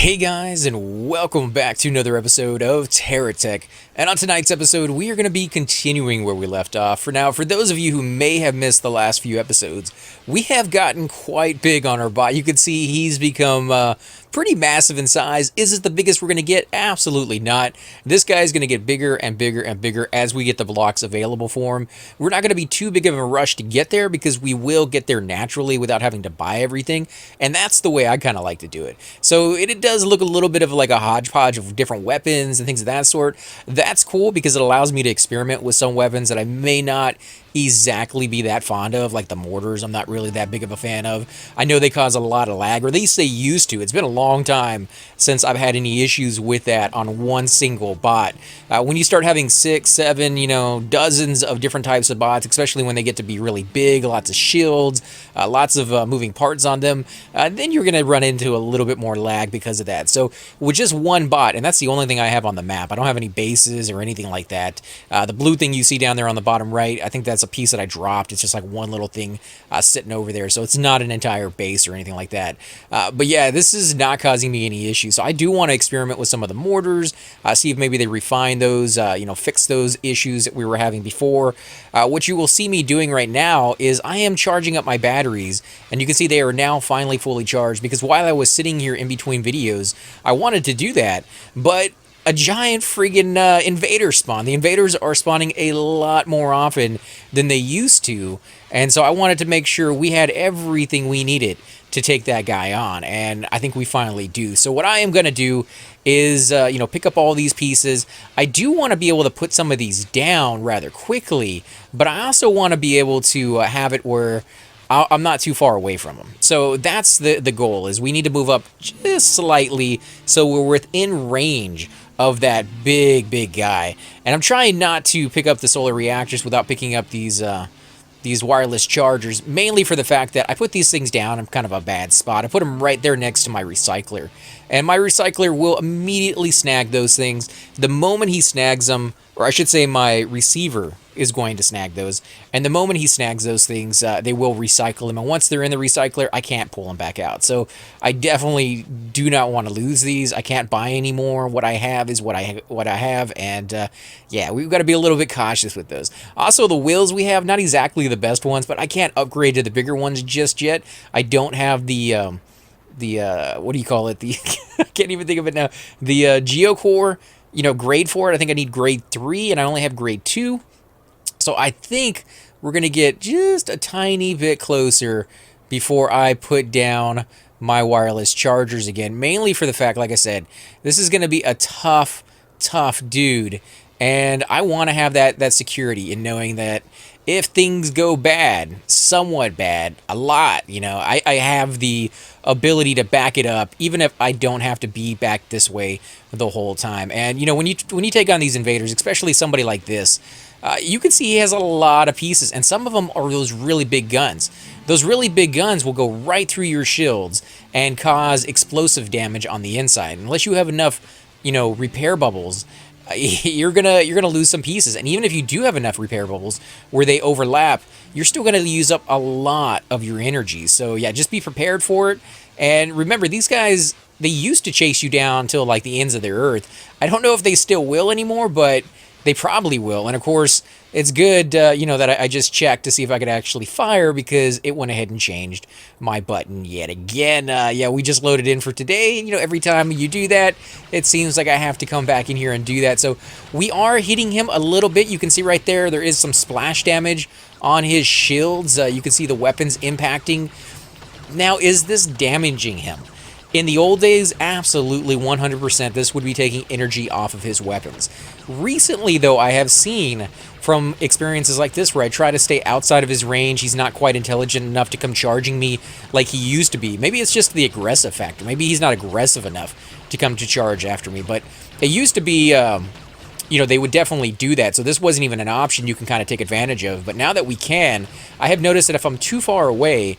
Hey guys, and welcome back to another episode of TerraTech. And on tonight's episode, we are going to be continuing where we left off. For now, for those of you who may have missed the last few episodes, we have gotten quite big on our bot. You can see he's become pretty massive in size. Is it the biggest we're going to get? Absolutely not. This guy is going to get bigger and bigger and bigger as we get the blocks available for him. We're not going to be too big of a rush to get there because we will get there naturally without having to buy everything. And that's the way I kind of like to do it. So it does look a little bit of like a hodgepodge of different weapons and things of that sort. That's cool because it allows me to experiment with some weapons that I may not exactly be that fond of, like the mortars. I'm not really that big of a fan of. I know they cause a lot of lag, or at least they used to. It's been a long time since I've had any issues with that on one single bot. When you start having 6, 7, dozens of different types of bots, especially when they get to be really big, lots of shields, lots of moving parts on them, then you're going to run into a little bit more lag because of that. So with just one bot, and that's the only thing I have on the map, I don't have any bases or anything like that. The blue thing you see down there on the bottom right, I think that's a piece that I dropped. It's just like one little thing sitting over there, so it's not an entire base or anything like that. But yeah, this is not causing me any issues. So I do want to experiment with some of the mortars, see if maybe they refine those, fix those issues that we were having before. What you will see me doing right now is I am charging up my batteries, and you can see they are now finally fully charged, because while I was sitting here in between videos, I wanted to do that, but a giant friggin' invader spawn. The invaders are spawning a lot more often than they used to, and so I wanted to make sure we had everything we needed to take that guy on, and I think we finally do. So what I am going to do is, pick up all these pieces. I do want to be able to put some of these down rather quickly, but I also want to be able to have it where I'm not too far away from them. So that's the goal, is we need to move up just slightly so we're within range of that big guy. And I'm trying not to pick up the solar reactors without picking up these wireless chargers, mainly for the fact that I put these things down in kind of a bad spot. I put them right there next to my recycler, and my recycler will immediately snag those things. The moment he snags them, or I should say my receiver is going to snag those, and the moment he snags those things, they will recycle them, and once they're in the recycler, I can't pull them back out. So I definitely do not want to lose these. I can't buy any more. What I have is what I have, and yeah, we've got to be a little bit cautious with those. Also, the wheels we have, not exactly the best ones, but I can't upgrade to the bigger ones just yet. I don't have the what do you call it? The I can't even think of it now. The Geocore, grade for it. I think I need grade 3, and I only have grade 2. So I think we're going to get just a tiny bit closer before I put down my wireless chargers again, mainly for the fact, like I said, this is going to be a tough dude, and I want to have that security in knowing that if things go bad, somewhat bad, a lot, I have the ability to back it up, even if I don't have to be back this way the whole time. And when you take on these invaders, especially somebody like this, you can see he has a lot of pieces, and some of them are those really big guns. Those really big guns will go right through your shields and cause explosive damage on the inside. Unless you have enough, repair bubbles, you're gonna lose some pieces. And even if you do have enough repair bubbles where they overlap, you're still gonna use up a lot of your energy. So yeah, just be prepared for it. And remember, these guys, they used to chase you down till like the ends of the earth. I don't know if they still will anymore, but they probably will. And of course, it's good, that I just checked to see if I could actually fire, because it went ahead and changed my button yet again. Yeah, we just loaded in for today. Every time you do that, it seems like I have to come back in here and do that. So we are hitting him a little bit. You can see right there is some splash damage on his shields. You can see the weapons impacting. Now, is this damaging him? In the old days, absolutely 100% this would be taking energy off of his weapons. Recently, though, I have seen from experiences like this where I try to stay outside of his range, he's not quite intelligent enough to come charging me like he used to be. Maybe it's just the aggressive factor. Maybe he's not aggressive enough to come to charge after me. But it used to be, they would definitely do that. So this wasn't even an option you can kind of take advantage of. But now that we can, I have noticed that if I'm too far away,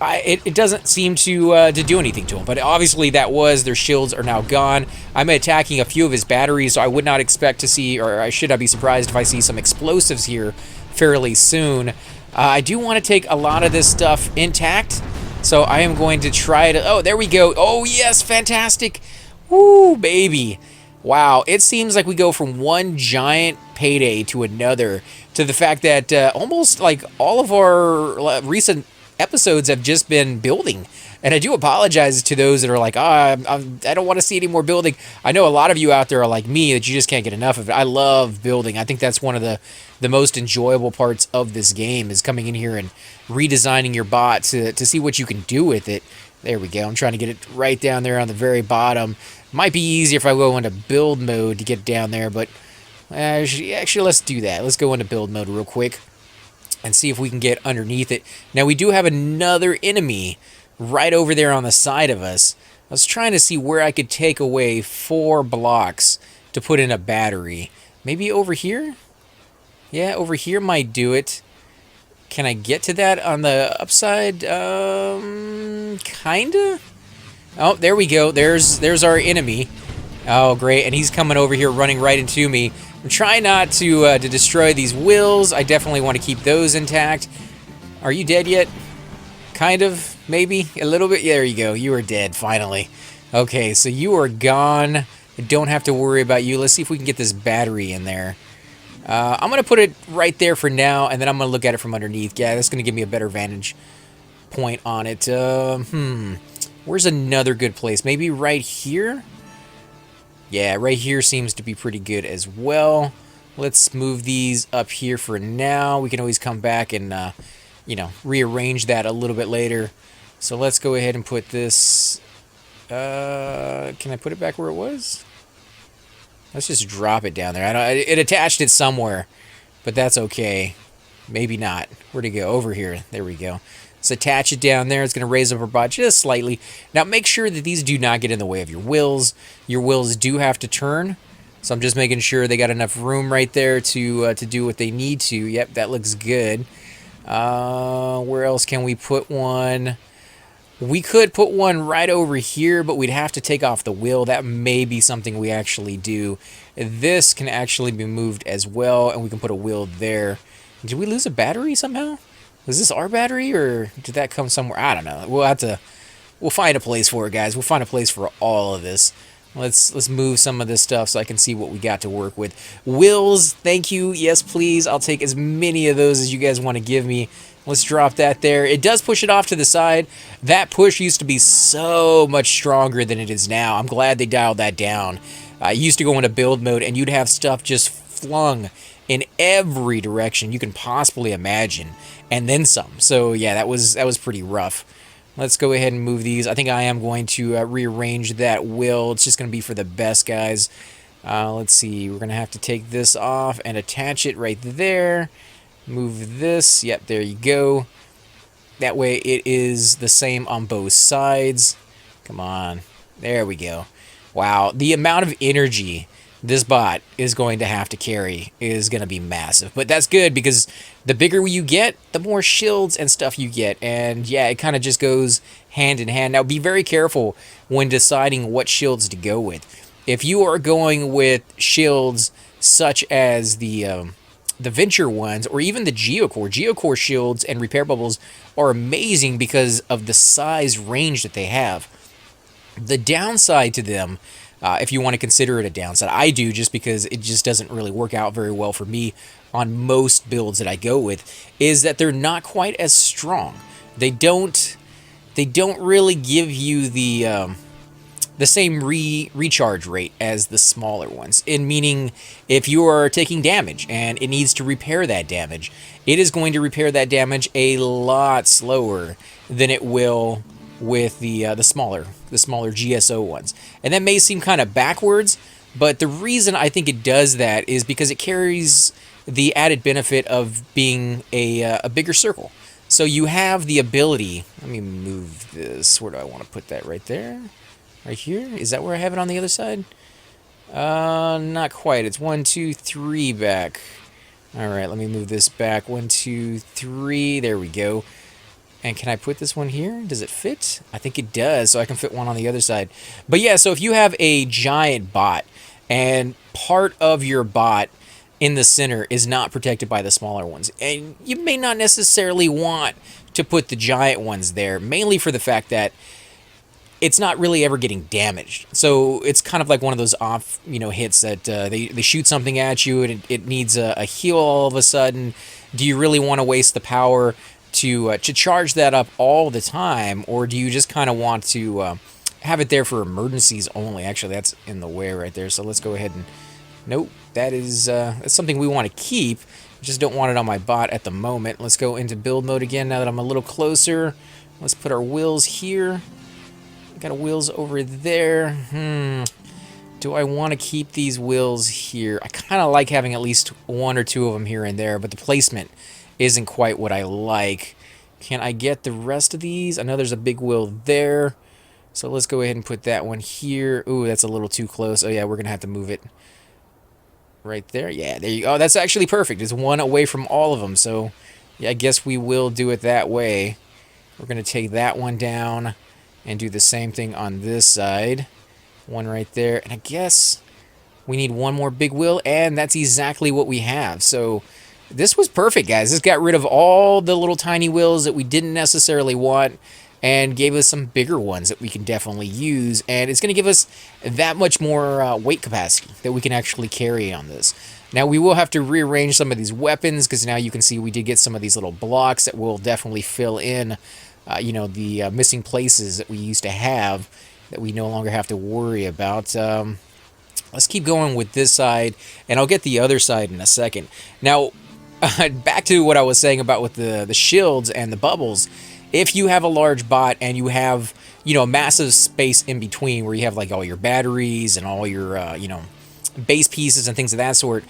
it doesn't seem to do anything to him. But obviously their shields are now gone. I'm attacking a few of his batteries, so I would not expect to see, or I should not be surprised if I see some explosives here fairly soon. I do want to take a lot of this stuff intact, So I am going to try to... Oh, there we go. Oh, yes, fantastic. Woo, baby. Wow, it seems like we go from one giant payday to another, to the fact that almost like all of our recent episodes have just been building. And I do apologize to those that are like, I don't want to see any more building. I know a lot of you out there are like me, that you just can't get enough of it. I love building. I think that's one of the most enjoyable parts of this game, is coming in here and redesigning your bot to see what you can do with it. There we go. I'm trying to get it right down there on the very bottom. Might be easier if I go into build mode to get down there, but actually, let's do that. Let's go into build mode real quick and see if we can get underneath it. Now, we do have another enemy right over there on the side of us. I was trying to see where I could take away 4 blocks to put in a battery. Maybe over here? Yeah, over here might do it. Can I get to that on the upside? Kinda? Oh, there we go. There's our enemy. Oh, great. And he's coming over here, running right into me. I'm trying not to destroy these wheels. I definitely want to keep those intact. Are you dead yet? Kind of, maybe, a little bit. Yeah, there you go. You are dead, finally. Okay, so you are gone. I don't have to worry about you. Let's see if we can get this battery in there. I'm going to put it right there for now, and then I'm going to look at it from underneath. Yeah, that's going to give me a better vantage point on it. Where's another good place? Maybe right here? Yeah, right here seems to be pretty good as well. Let's move these up here for now. We can always come back and, you know, rearrange that a little bit later. So let's go ahead and put this... can I put it back where it was? Let's just drop it down there. It attached it somewhere, but that's okay. Maybe not. Where'd it go? Over here. There we go. Let's attach it down there. It's going to raise up our bot just slightly. Now, make sure that these do not get in the way of your wheels. Your wheels do have to turn, so I'm just making sure they got enough room right there to do what they need to. Yep, that looks good. Where else can we put one? We could put one right over here, but we'd have to take off the wheel. That may be something we actually do. This can actually be moved as well, and we can put a wheel there. Did we lose a battery somehow? Was this our battery, or did that come somewhere? I don't know. We'll find a place for it, guys. We'll find a place for all of this. Let's move some of this stuff so I can see what we got to work with. Wheels, thank you. Yes, please. I'll take as many of those as you guys want to give me. Let's drop that there. It does push it off to the side. That push used to be so much stronger than it is now. I'm glad they dialed that down. I used to go into build mode, and you'd have stuff just flung in every direction you can possibly imagine, and then some. So yeah, that was pretty rough. Let's go ahead and move these. I think I am going to rearrange that wheel. It's just going to be for the best, guys. Let's see. We're going to have to take this off and attach it right there. Move this. Yep, there you go. That way it is the same on both sides. Come on. There we go. Wow, the amount of energy this bot is going to have to carry is going to be massive. But that's good, because the bigger you get, the more shields and stuff you get. And yeah, it kind of just goes hand in hand. Now, be very careful when deciding what shields to go with. If you are going with shields such as the Venture ones, or even the Geocore shields and repair bubbles are amazing because of the size range that they have. The downside to them, if you want to consider it a downside, I do, just because it just doesn't really work out very well for me on most builds that I go with, is that they're not quite as strong. They don't really give you the same recharge rate as the smaller ones. In meaning, if you are taking damage and it needs to repair that damage, it is going to repair that damage a lot slower than it will with the smaller GSO ones. And that may seem kind of backwards, but the reason I think it does that is because it carries the added benefit of being a bigger circle. So you have the ability, let me move this, where do I want to put that? Right there? Right here? Is that where I have it on the other side? Not quite. It's 1, 2, 3 back. Alright, let me move this back. 1, 2, 3. There we go. And can I put this one here? Does it fit? I think it does, so I can fit one on the other side. But yeah, so if you have a giant bot, and part of your bot in the center is not protected by the smaller ones. And you may not necessarily want to put the giant ones there, mainly for the fact that it's not really ever getting damaged. So it's kind of like one of those off, hits that they shoot something at you and it needs a heal all of a sudden. Do you really want to waste the power to charge that up all the time, or do you just kind of want to have it there for emergencies only? Actually, that's in the way right there. So let's go ahead and nope. That's something we want to keep. Just don't want it on my bot at the moment. Let's go into build mode again now that I'm a little closer. Let's put our wheels here. Got wheels over there. Do I want to keep these wheels here? I kind of like having at least one or two of them here and there, but the placement isn't quite what I like. Can I get the rest of these? I know there's a big wheel there. So let's go ahead and put that one here. Ooh, that's a little too close. Oh yeah, we're going to have to move it. Right there. Yeah, there you go. Oh, that's actually perfect. It's one away from all of them. So, yeah, I guess we will do it that way. We're going to take that one down and do the same thing on this side. One right there. And I guess we need one more big wheel, and that's exactly what we have. So, this was perfect, guys. This got rid of all the little tiny wheels that we didn't necessarily want and gave us some bigger ones that we can definitely use, and it's going to give us that much more weight capacity that we can actually carry on this. Now we will have to rearrange some of these weapons, because now you can see we did get some of these little blocks that will definitely fill in the missing places that we used to have that we no longer have to worry about. Let's keep going with this side, and I'll get the other side in a second. Now back to what I was saying about with the shields and the bubbles. If you have a large bot and you have, massive space in between where you have like all your batteries and all your, base pieces and things of that sort,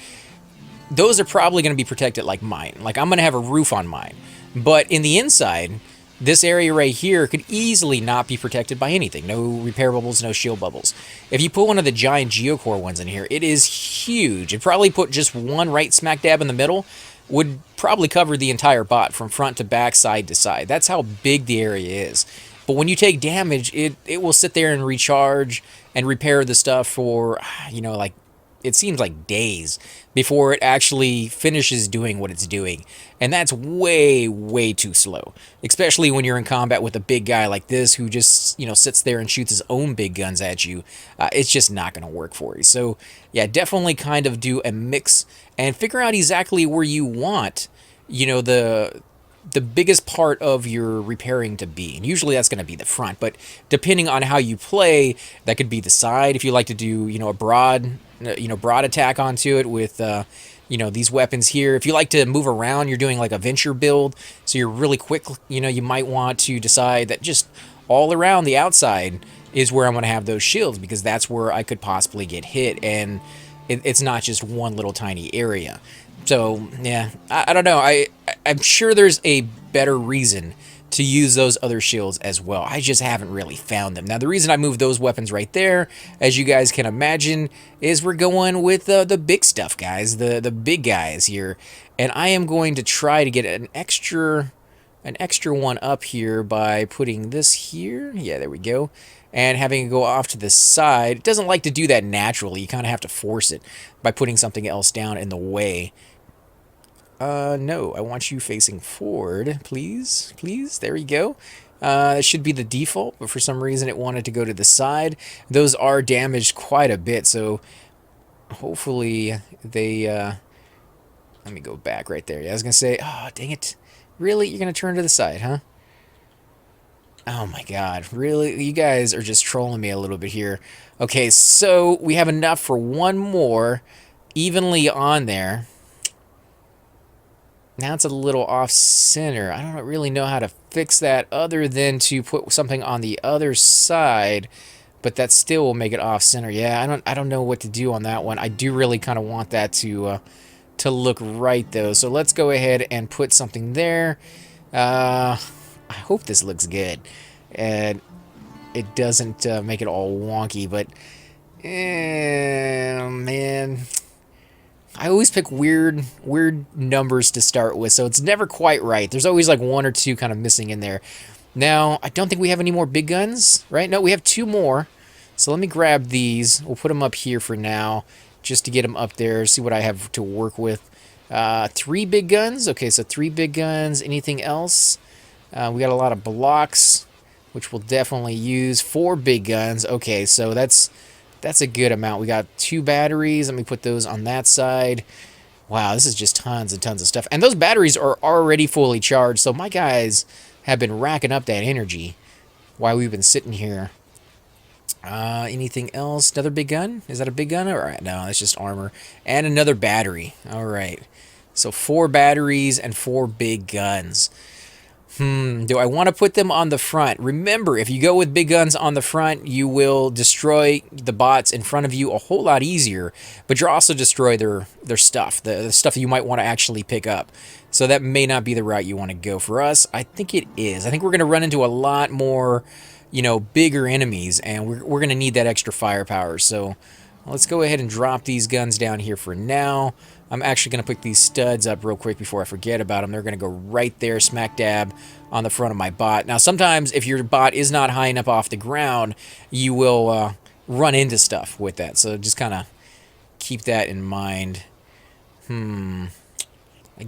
those are probably going to be protected like mine. Like I'm going to have a roof on mine. But in the inside, this area right here could easily not be protected by anything. No repair bubbles, no shield bubbles. If you put one of the giant geocore ones in here, it is huge. It'd probably put just one right smack dab in the middle, would probably cover the entire bot from front to back, side to side. That's how big the area is. But when you take damage, it will sit there and recharge and repair the stuff for, like, it seems like days before it actually finishes doing what it's doing. And that's way, way too slow. Especially when you're in combat with a big guy like this who just, sits there and shoots his own big guns at you. It's just not going to work for you. So, yeah, definitely kind of do a mix and figure out exactly where you want, the biggest part of your repairing to be. And usually that's going to be the front. But depending on how you play, that could be the side. If you like to do, a broad attack onto it with, these weapons here. If you like to move around, you're doing like a venture build, so you're really quick, you might want to decide that just all around the outside is where I'm going to have those shields, because that's where I could possibly get hit, and it's not just one little tiny area. So, yeah, I don't know. I'm sure there's a better reason to use those other shields as well. I just haven't really found them. Now, the reason I moved those weapons right there, as you guys can imagine, is we're going with the big stuff, guys, the big guys here. And I am going to try to get an extra one up here by putting this here. Yeah, there we go. And having it go off to the side. It doesn't like to do that naturally. You kind of have to force it by putting something else down in the way. No, I want you facing forward, please. Please, there we go. It should be the default, but for some reason it wanted to go to the side. Those are damaged quite a bit, so hopefully they, let me go back right there. Yeah, I was going to say, oh, dang it. Really? You're going to turn to the side, huh? Oh my god, really? You guys are just trolling me a little bit here. Okay, so we have enough for one more evenly on there. Now it's a little off center. I don't really know how to fix that other than to put something on the other side, but that still will make it off center. Yeah, I don't know what to do on that one. I do really kind of want that to look right though. So let's go ahead and put something there. I hope this looks good and it doesn't make it all wonky, but man, I always pick weird numbers to start with, so it's never quite right. There's always like one or two kind of missing in there. Now, I don't think we have any more big guns, right? No, we have two more. So let me grab these. We'll put them up here for now. just to get them up there, see what I have to work with. 3 big guns. Okay, so 3 big guns. Anything else? We got a lot of blocks, which we'll definitely use. 4 big guns. Okay, so that's a good amount. We got 2 batteries. Let me put those on that side. Wow, this is just tons and tons of stuff. And those batteries are already fully charged, so my guys have been racking up that energy while we've been sitting here. Anything else? Another big gun? Is that a big gun? All right, no, that's just armor. And another battery. All right. So 4 batteries and 4 big guns. Do I want to put them on the front? Remember, if you go with big guns on the front, you will destroy the bots in front of you a whole lot easier, but you'll also destroy their stuff, the stuff that you might want to actually pick up. So that may not be the route you want to go. For us, I think it is. I think we're going to run into a lot more, you know, bigger enemies, and we're going to need that extra firepower. So let's go ahead and drop these guns down here for now. I'm actually going to pick these studs up real quick before I forget about them. They're going to go right there, smack dab, on the front of my bot. Now, sometimes if your bot is not high enough off the ground, you will run into stuff with that. So just kind of keep that in mind. I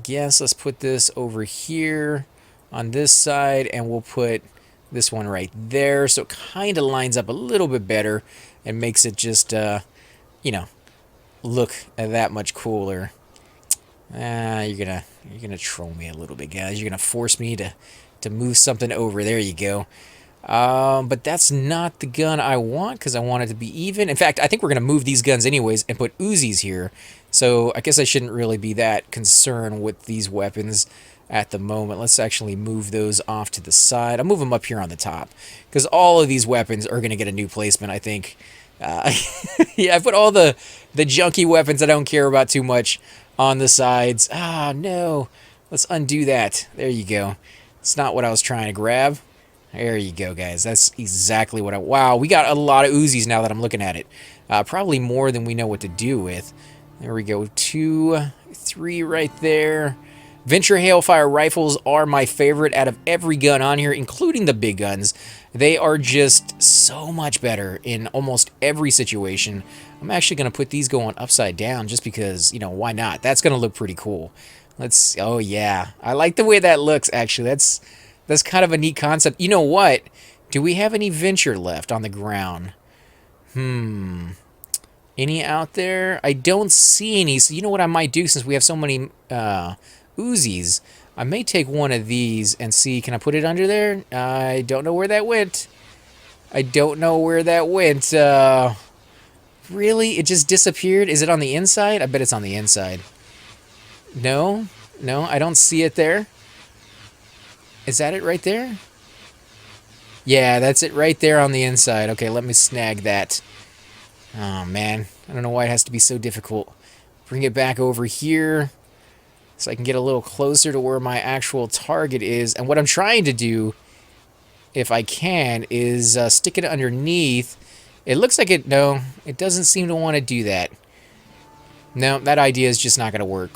guess let's put this over here on this side, and we'll put this one right there. So it kind of lines up a little bit better and makes it just, you know, look that much cooler. You're gonna troll me a little bit, guys. You're gonna force me to move something over. There you go. But that's not the gun I want, because I want it to be even. In fact, I think we're gonna move these guns anyways and put Uzis here. So I guess I shouldn't really be that concerned with these weapons at the moment. Let's actually move those off to the side. I'll move them up here on the top, because all of these weapons are gonna get a new placement, I think. Yeah, I put all the junky weapons I don't care about too much on the sides. Ah, no. Let's undo that. There you go. It's not what I was trying to grab. There you go, guys. That's exactly what I... Wow, we got a lot of Uzis now that I'm looking at it. Probably more than we know what to do with. There we go. 2, 3 right there. Venture Hailfire rifles are my favorite out of every gun on here, including the big guns. They are just so much better in almost every situation. I'm actually going to put these going upside down just because, you know, why not? That's going to look pretty cool. Let's... Oh, yeah. I like the way that looks, actually. That's kind of a neat concept. You know what? Do we have any Venture left on the ground? Any out there? I don't see any. So you know what I might do, since we have so many... Uzis. I may take one of these and see, can I put it under there? I don't know where that went. I don't know where that went. Really? It just disappeared? Is it on the inside? I bet it's on the inside. No? No, I don't see it there. Is that it right there? Yeah, that's it right there on the inside. Okay, let me snag that. Oh, man. I don't know why it has to be so difficult. Bring it back over here, so I can get a little closer to where my actual target is. And what I'm trying to do, if I can, is stick it underneath. It looks like it... No, it doesn't seem to want to do that. No, that idea is just not going to work.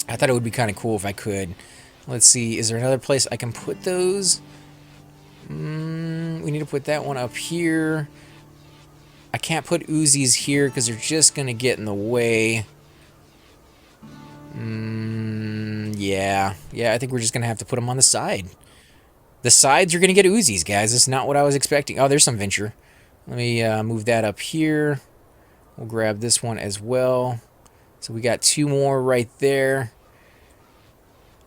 I thought it would be kind of cool if I could. Let's see. Is there another place I can put those? We need to put that one up here. I can't put Uzis here because they're just going to get in the way. Yeah, I think we're just going to have to put them on the side. The sides are going to get Uzis, guys. That's not what I was expecting. Oh, there's some Venture. Let me move that up here. We'll grab this one as well. So we got 2 more right there.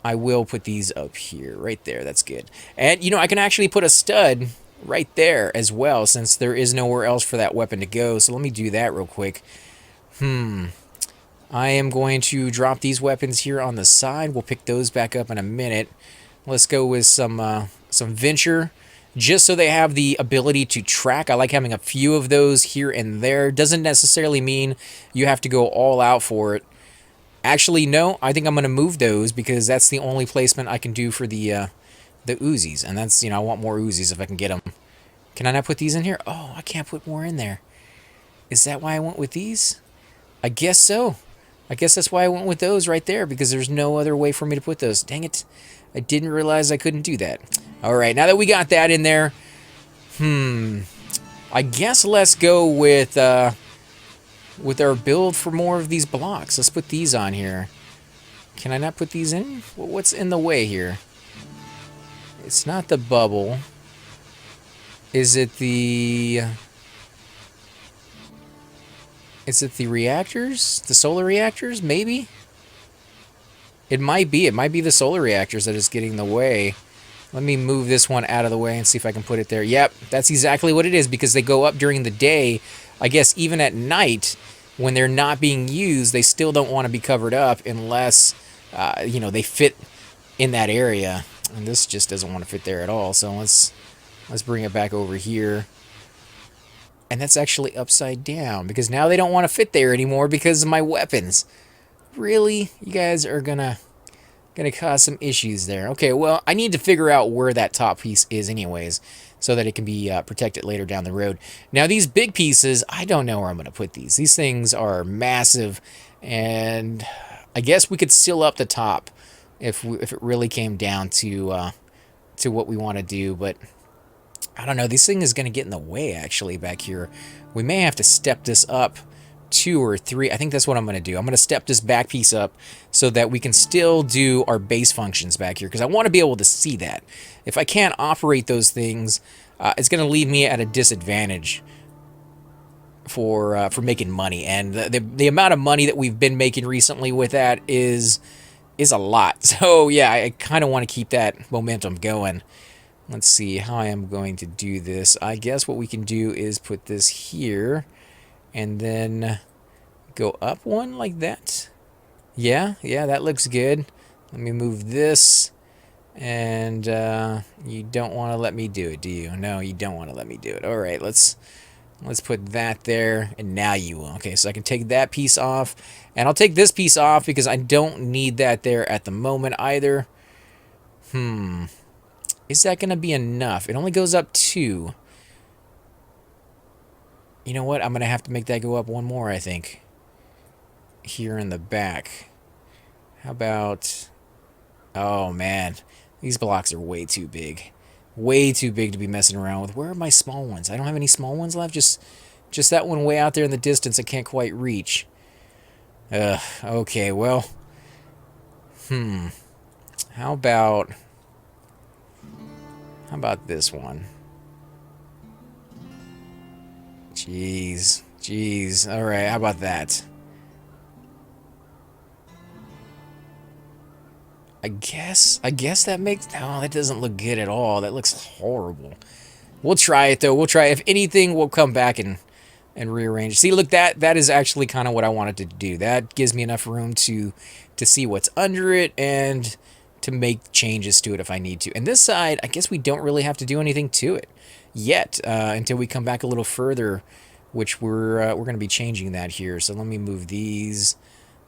I will put these up here, right there. That's good. And, you know, I can actually put a stud right there as well, since there is nowhere else for that weapon to go. So let me do that real quick. I am going to drop these weapons here on the side. We'll pick those back up in a minute. Let's go with some Venture, just so they have the ability to track. I like having a few of those here and there. Doesn't necessarily mean you have to go all out for it. Actually, no, I think I'm going to move those, because that's the only placement I can do for the Uzis. And that's, you know, I want more Uzis if I can get them. Can I not put these in here? Oh, I can't put more in there. Is that why I went with these? I guess so. I guess that's why I went with those right there, because there's no other way for me to put those. Dang it. I didn't realize I couldn't do that. All right, now that we got that in there, I guess let's go with with our build for more of these blocks. Let's put these on here. Can I not put these in? What's in the way here? It's not the bubble. Is it the... Is it the reactors? The solar reactors? Maybe? It might be. It might be the solar reactors that is getting in the way. Let me move this one out of the way and see if I can put it there. Yep, that's exactly what it is, because they go up during the day. I guess even at night, when they're not being used, they still don't want to be covered up unless, you know, they fit in that area. And this just doesn't want to fit there at all. So let's bring it back over here. And that's actually upside down, because now they don't want to fit there anymore because of my weapons. Really? You guys are gonna cause some issues there. Okay, well, I need to figure out where that top piece is anyways, so that it can be protected later down the road. Now, these big pieces, I don't know where I'm going to put these. These things are massive, and I guess we could seal up the top if it really came down to what we want to do, but I don't know. This thing is going to get in the way, actually, back here. We may have to step this up 2 or 3. I think that's what I'm going to do. I'm going to step this back piece up so that we can still do our base functions back here, because I want to be able to see that. If I can't operate those things, it's going to leave me at a disadvantage for making money. And the amount of money that we've been making recently with that is a lot. So yeah, I kind of want to keep that momentum going. Let's see how I am going to do this. I guess what we can do is put this here and then go up one like that. Yeah, that looks good. Let me move this. And you don't want to let me do it, do you? No, you don't want to let me do it. All right, let's put that there, and now you will. Okay, so I can take that piece off, and I'll take this piece off because I don't need that there at the moment either. Is that going to be enough? It only goes up 2. You know what? I'm going to have to make that go up 1 more, I think. Here in the back. How about... Oh, man. These blocks are way too big. Way too big to be messing around with. Where are my small ones? I don't have any small ones left. Just that one way out there in the distance I can't quite reach. Okay, well... How about this one? Jeez. All right, how about that? I guess that makes... Oh, that doesn't look good at all. That looks horrible. We'll try it, though. We'll try. If anything, we'll come back and rearrange. See, look, that is actually kind of what I wanted to do. That gives me enough room to see what's under it and to make changes to it if I need to. And this side, I guess we don't really have to do anything to it yet until we come back a little further, which we're going to be changing that here. So let me move these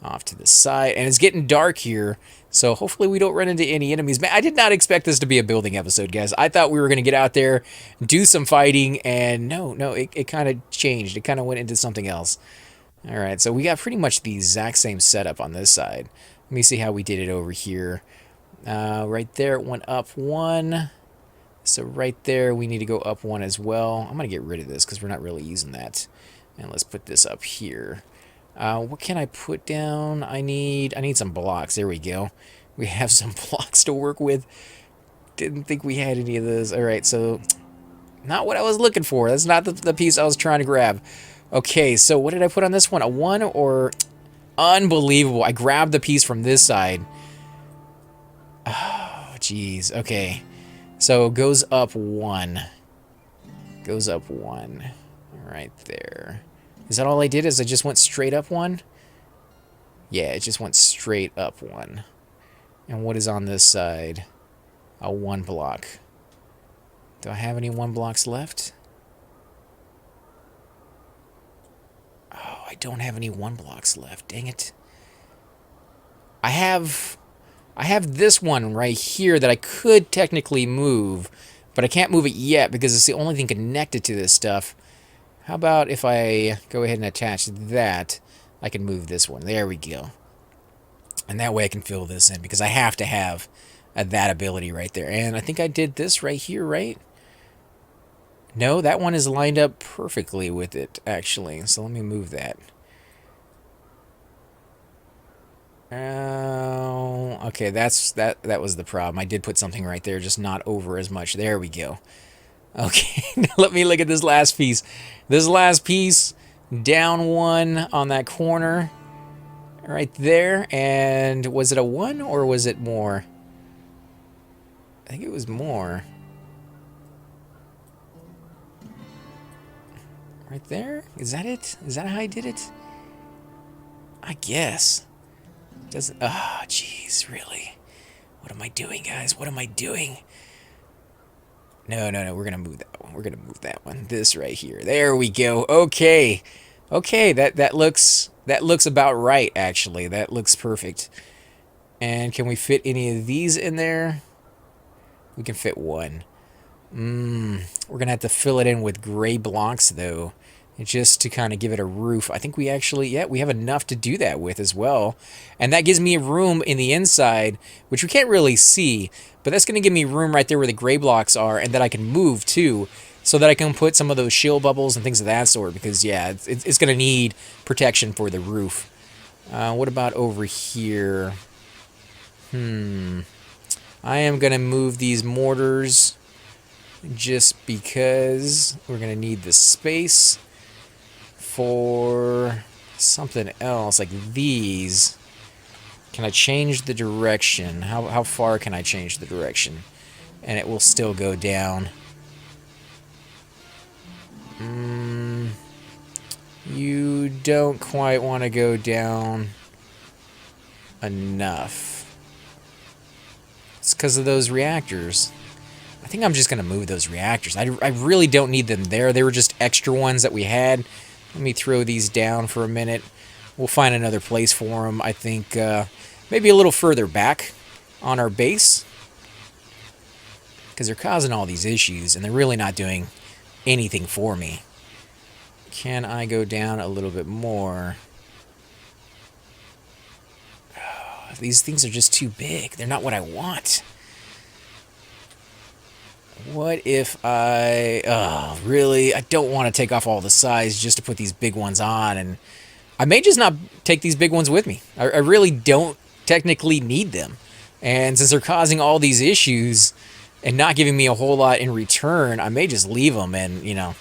off to the side. And it's getting dark here, so hopefully we don't run into any enemies. Man, I did not expect this to be a building episode, guys. I thought we were going to get out there, do some fighting, and no, it kind of changed. It kind of went into something else. All right, so we got pretty much the exact same setup on this side. Let me see how we did it over here. Right there, it went up 1. So right there, we need to go up 1 as well. I'm going to get rid of this because we're not really using that. And let's put this up here. What can I put down? I need some blocks. There we go. We have some blocks to work with. Didn't think we had any of those. All right, so not what I was looking for. That's not the piece I was trying to grab. Okay, so what did I put on this one? A 1 or... Unbelievable. I grabbed the piece from this side. Oh, jeez. Okay. So it goes up 1. Goes up 1. Right there. Is that all I did? Is I just went straight up 1? Yeah, it just went straight up 1. And what is on this side? A 1 block. Do I have any 1 blocks left? Oh, I don't have any 1 blocks left. Dang it. I have this one right here that I could technically move, but I can't move it yet because it's the only thing connected to this stuff. How about if I go ahead and attach that, I can move this one. There we go. And that way I can fill this in because I have to have that ability right there. And I think I did this right here, right? No, that one is lined up perfectly with it, actually. So let me move that. Okay, that was the problem. I did put something right there, just not over as much. There we go. Okay, now let me look at this last piece. This last piece, down one on that corner, right there. And was it a one or was it more? I think it was more. Right there? Is that it? Is that how I did it? I guess. Doesn't. Ah, jeez, really? What am I doing, guys? What am I doing? No, no, no. We're gonna move that one. We're gonna move that one. This right here. There we go. Okay, okay. That looks about right. Actually, that looks perfect. And can we fit any of these in there? We can fit one. We're gonna have to fill it in with gray blocks though, just to kind of give it a roof. I think we actually, yeah, we have enough to do that with as well. And that gives me a room in the inside, which we can't really see, but that's gonna give me room right there where the gray blocks are, and that I can move too, so that I can put some of those shield bubbles and things of that sort, because yeah, it's gonna need protection for the roof. What about over here? I am gonna move these mortars just because we're gonna need the space for something else like these. Can I change the direction? How far can I change the direction? And it will still go down. You don't quite want to go down enough. It's because of those reactors. I think I'm just going to move those reactors. I really don't need them there. They were just extra ones that we had. Let me throw these down for a minute. We'll find another place for them. I think maybe a little further back on our base, because they're causing all these issues, and they're really not doing anything for me. Can I go down a little bit more? These things are just too big. They're not what I want. What if I... Oh, really? I don't want to take off all the size just to put these big ones on. And I may just not take these big ones with me. I really don't technically need them. And since they're causing all these issues and not giving me a whole lot in return, I may just leave them and, you know,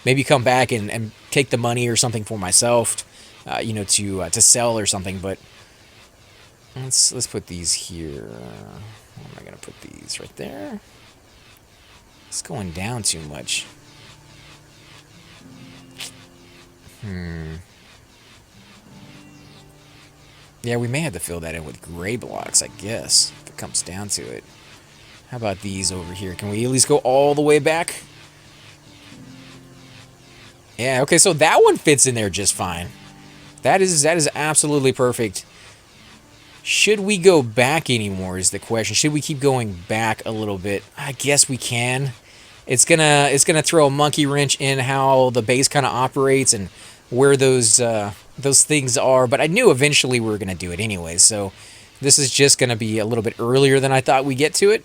maybe come back and take the money or something for myself, you know, to sell or something. But let's put these here. Where am I going to put these? Right there? It's going down too much. Yeah, we may have to fill that in with gray blocks, I guess, if it comes down to it. How about these over here? Can we at least go all the way back? Yeah, okay, so that one fits in there just fine. That is absolutely perfect. Should we go back anymore is the question. Should we keep going back a little bit? I guess we can. It's gonna throw a monkey wrench in how the base kind of operates and where those things are. But I knew eventually we were gonna do it anyway. So this is just gonna be a little bit earlier than I thought we'd get to it.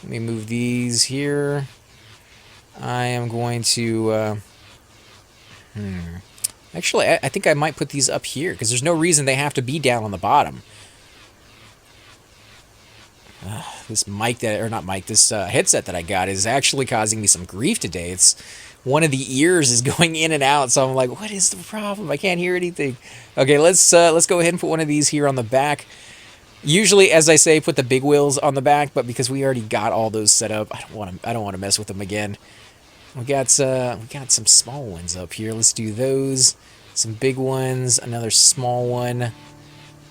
Let me move these here. I am going to. Actually, I think I might put these up here because there's no reason they have to be down on the bottom. This mic that, or not mic, this headset that I got is actually causing me some grief today. It's one of the ears is going in and out, so I'm like, what is the problem? I can't hear anything. Okay, let's go ahead and put one of these here on the back. Usually, as I say, put the big wheels on the back, but because we already got all those set up, I don't want to mess with them again. We got some small ones up here. Let's do those. Some big ones, another small one,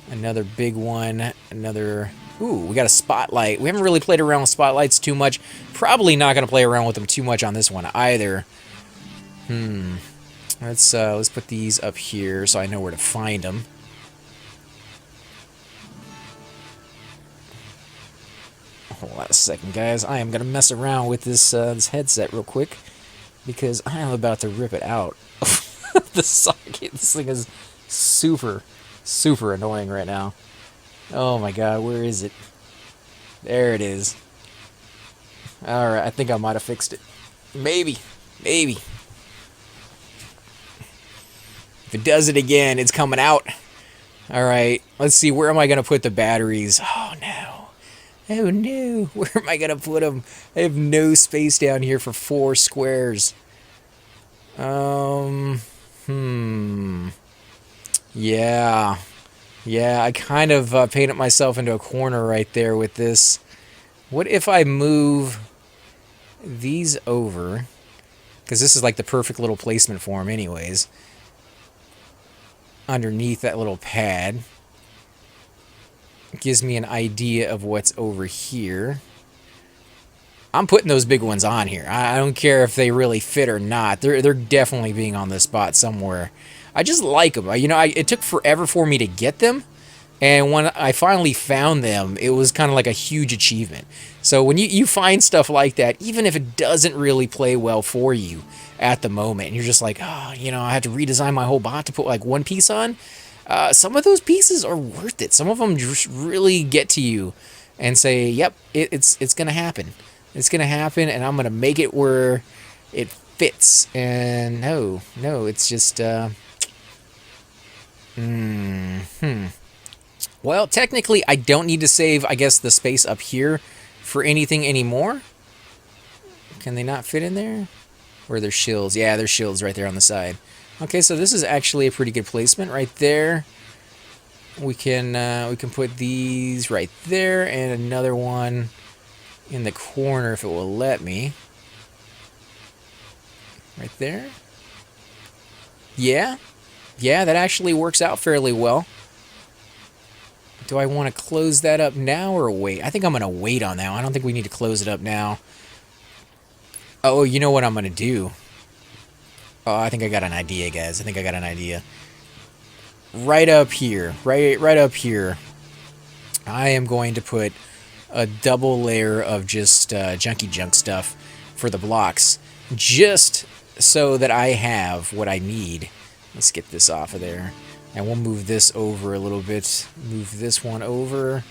another big one, another. Ooh, we got a spotlight. We haven't really played around with spotlights too much. Probably not going to play around with them too much on this one either. Let's put these up here so I know where to find them. Hold on a second, guys. I am going to mess around with this this headset real quick because I am about to rip it out. The socket. This thing is super annoying right now. Oh my god, where is it? There it is. Alright, I think I might have fixed it. Maybe. If it does it again, it's coming out. All right, let's see. Where am I going to put the batteries? Oh, no. Oh, no. Where am I going to put them? I have no space down here for 4 squares. Hmm. Yeah. Yeah, I kind of painted myself into a corner right there with this. What if I move these over? Because this is like the perfect little placement for them anyways. Underneath that little pad. It gives me an idea of what's over here. I'm putting those big ones on here. I don't care if they really fit or not. They're definitely being on the spot somewhere. I just like them. You know, it took forever for me to get them. And when I finally found them, it was kind of like a huge achievement. So when you find stuff like that, even if it doesn't really play well for you at the moment, and you're just like, oh, you know, I had to redesign my whole bot to put like one piece on, some of those pieces are worth it. Some of them just really get to you and say, yep, it's going to happen. It's going to happen, and I'm going to make it where it fits. And no, it's just... Well, technically, I don't need to save, I guess, the space up here for anything anymore. Can they not fit in there? Or there's shields? Yeah, there's shields right there on the side. Okay, so this is actually a pretty good placement right there. We can put these right there and another one in the corner if it will let me. Right there. Yeah, that actually works out fairly well. Do I want to close that up now or wait? I think I'm going to wait on that one. I don't think we need to close it up now. Oh, you know what I'm going to do? Oh, I think I got an idea, guys. I think I got an idea. Right up here. Right up here. I am going to put a double layer of just junky junk stuff for the blocks. Just so that I have what I need. Let's get this off of there. And we'll move this over a little bit. Move this one over.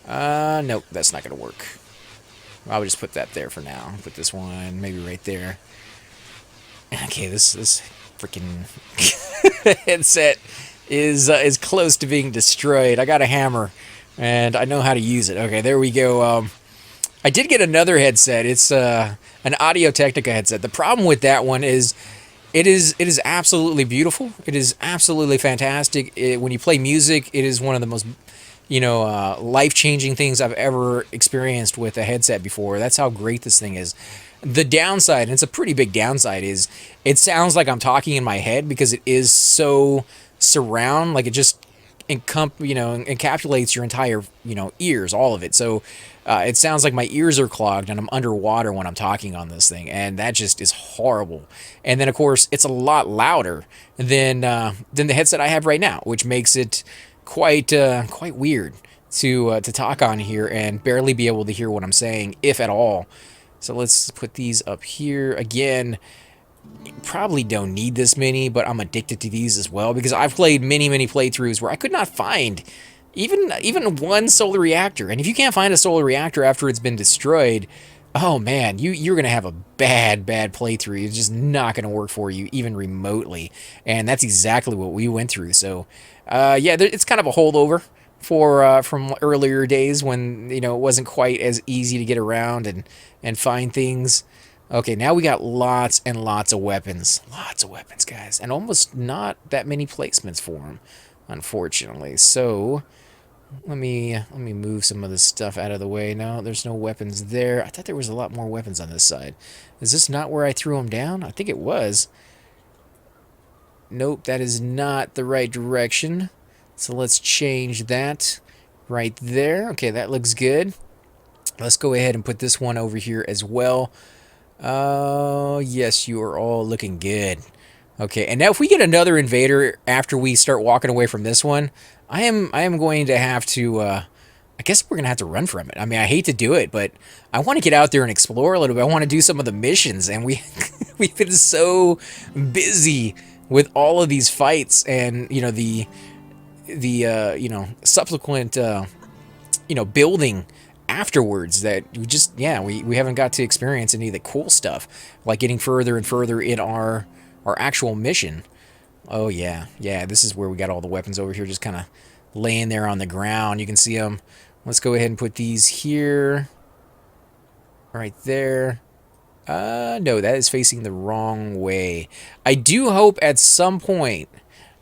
Nope, that's not going to work. I'll just put that there for now. Put this one maybe right there. Okay, this freaking headset is close to being destroyed. I got a hammer, and I know how to use it. Okay, there we go. I did get another headset. It's an Audio-Technica headset. The problem with that one is it is absolutely beautiful. It is absolutely fantastic. When you play music, it is one of the most, life-changing things I've ever experienced with a headset before. That's how great this thing is. The downside, and it's a pretty big downside, is it sounds like I'm talking in my head because it is so surround, like it just encapsulates your entire, ears, all of it. So it sounds like my ears are clogged and I'm underwater when I'm talking on this thing, and that just is horrible. And then of course it's a lot louder than the headset I have right now, which makes it quite weird to talk on here and barely be able to hear what I'm saying, if at all. So let's put these up here again. Probably don't need this many, but I'm addicted to these as well because I've played many playthroughs where I could not find even one solar reactor. And if you can't find a solar reactor after it's been destroyed, oh man, you're gonna have a bad playthrough. It's just not gonna work for you even remotely. And that's exactly what we went through. So yeah, it's kind of a holdover for from earlier days when it wasn't quite as easy to get around and find things. Okay, now we got lots and lots of weapons. Lots of weapons, guys. And almost not that many placements for them, unfortunately. So, let me move some of this stuff out of the way. No, there's no weapons there. I thought there was a lot more weapons on this side. Is this not where I threw them down? I think it was. Nope, that is not the right direction. So let's change that right there. Okay, that looks good. Let's go ahead and put this one over here as well. Oh, yes, you are all looking good. Okay, and now if we get another invader after we start walking away from this one, I am going to have to, I guess we're going to have to run from it. I mean, I hate to do it, but I want to get out there and explore a little bit. I want to do some of the missions, and we've been so busy with all of these fights and, the subsequent, building afterwards that we haven't got to experience any of the cool stuff, like getting further and further in our actual mission. Oh, yeah. Yeah, this is where we got all the weapons over here just kind of laying there on the ground. You can see them. Let's go ahead and put these here. Right there. No, that is facing the wrong way. I do hope at some point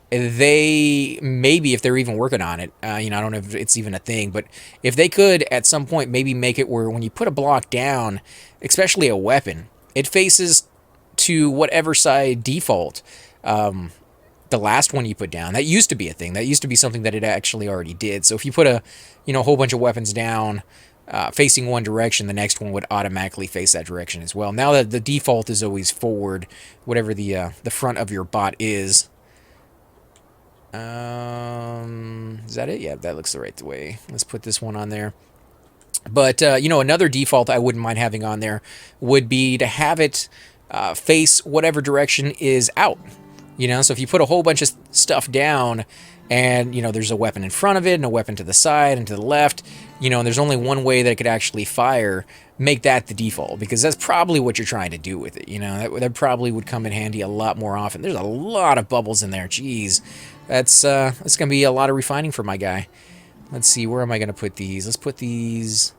they, maybe if they're even working on it, I don't know if it's even a thing, but if they could at some point maybe make it where when you put a block down, especially a weapon, it faces to whatever side default the last one you put down. That used to be a thing. That used to be something that it actually already did. So if you put a whole bunch of weapons down facing one direction, the next one would automatically face that direction as well. Now that the default is always forward, whatever the front of your bot is. Is that it? Yeah, that looks the right way. Let's put this one on there. But, another default I wouldn't mind having on there would be to have it face whatever direction is out. So if you put a whole bunch of stuff down and, there's a weapon in front of it and a weapon to the side and to the left, and there's only one way that it could actually fire, make that the default, because that's probably what you're trying to do with it. That probably would come in handy a lot more often. There's a lot of bubbles in there. Jeez. That's going to be a lot of refining for my guy. Let's see, where am I going to put these? Let's put these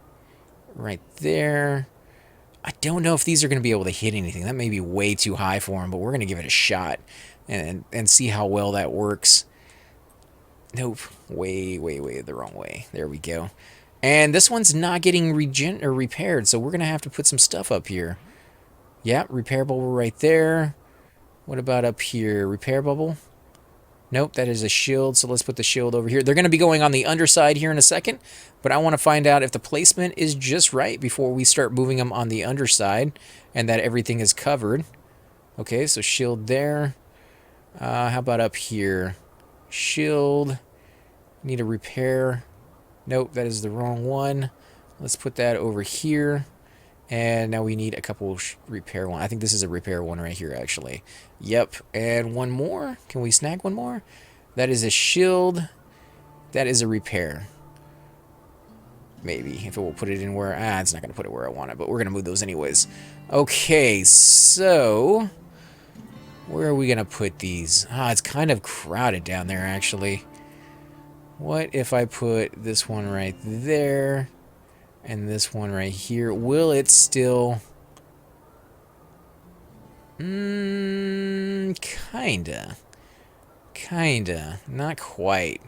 right there. I don't know if these are going to be able to hit anything. That may be way too high for them, but we're going to give it a shot and see how well that works. Nope. Way the wrong way. There we go. And this one's not getting repaired, so we're going to have to put some stuff up here. Yeah, repair bubble right there. What about up here? Repair bubble? Nope, that is a shield, so let's put the shield over here. They're going to be going on the underside here in a second, but I want to find out if the placement is just right before we start moving them on the underside and that everything is covered. Okay, so shield there. How about up here? Shield. Need a repair. Nope, that is the wrong one. Let's put that over here. And now we need a couple repair one. I think this is a repair one right here, actually. Yep, and one more. Can we snag one more? That is a shield. That is a repair. Maybe, if it will put it in where... it's not going to put it where I want it, but we're going to move those anyways. Okay, so... where are we going to put these? It's kind of crowded down there, actually. What if I put this one right there... and this one right here? Will it still... kinda. Not quite.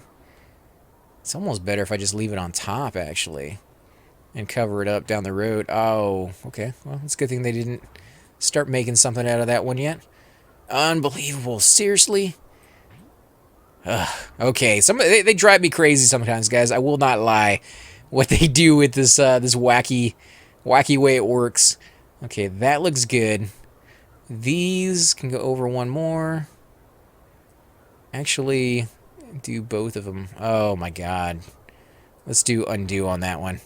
It's almost better if I just leave it on top, actually. And cover it up down the road. Oh, okay. Well, it's a good thing they didn't start making something out of that one yet. Unbelievable. Seriously? Okay. They drive me crazy sometimes, guys. I will not lie. What they do with this this wacky way it works. Okay, that looks good. These can go over one more. Actually, do both of them. Oh my god. Let's do undo on that one.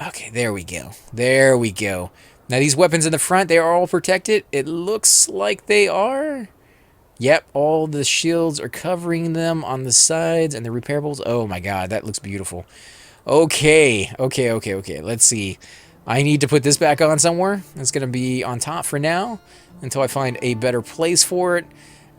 Okay, there we go. There we go. Now these weapons in the front, they are all protected. It looks like they are. Yep, all the shields are covering them on the sides and the repairables. Oh my god, that looks beautiful. Okay. Let's see. I need to put this back on somewhere. It's going to be on top for now until I find a better place for it.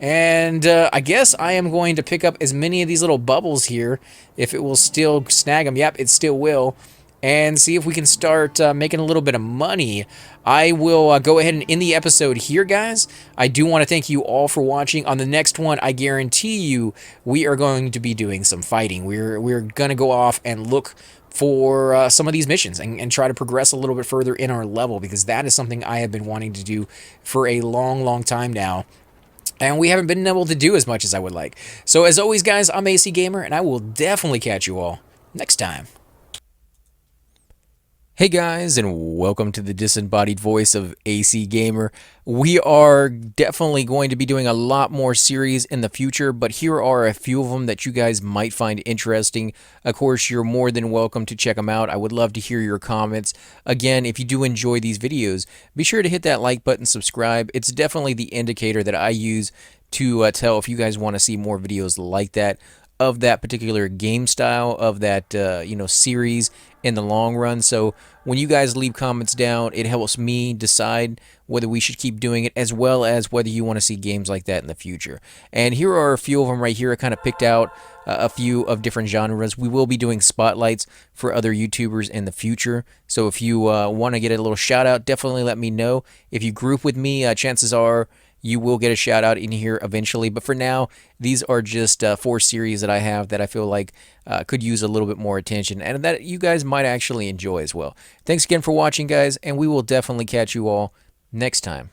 And I guess I am going to pick up as many of these little bubbles here, if it will still snag them. Yep, it still will. And see if we can start making a little bit of money. I will go ahead and end the episode here, guys. I do want to thank you all for watching. On the next one, I guarantee you, we are going to be doing some fighting. We're going to go off and look for some of these missions and try to progress a little bit further in our level, because that is something I have been wanting to do for a long time now. And we haven't been able to do as much as I would like. So as always, guys, I'm AC Gamer, and I will definitely catch you all next time. Hey guys, and welcome to the disembodied voice of AC Gamer. We are definitely going to be doing a lot more series in the future, but here are a few of them that you guys might find interesting. Of course, you're more than welcome to check them out. I would love to hear your comments. Again, if you do enjoy these videos, be sure to hit that like button, subscribe. It's definitely the indicator that I use to tell if you guys want to see more videos like that. of that particular game style, of that series in the long run. So when you guys leave comments down, it helps me decide whether we should keep doing it, as well as whether you want to see games like that in the future. And here are a few of them right here. I kind of picked out a few of different genres. We will be doing spotlights for other YouTubers in the future. So if you want to get a little shout out, definitely let me know. If you group with me, chances are you will get a shout out in here eventually. But for now, these are just 4 series that I have that I feel like could use a little bit more attention and that you guys might actually enjoy as well. Thanks again for watching, guys, and we will definitely catch you all next time.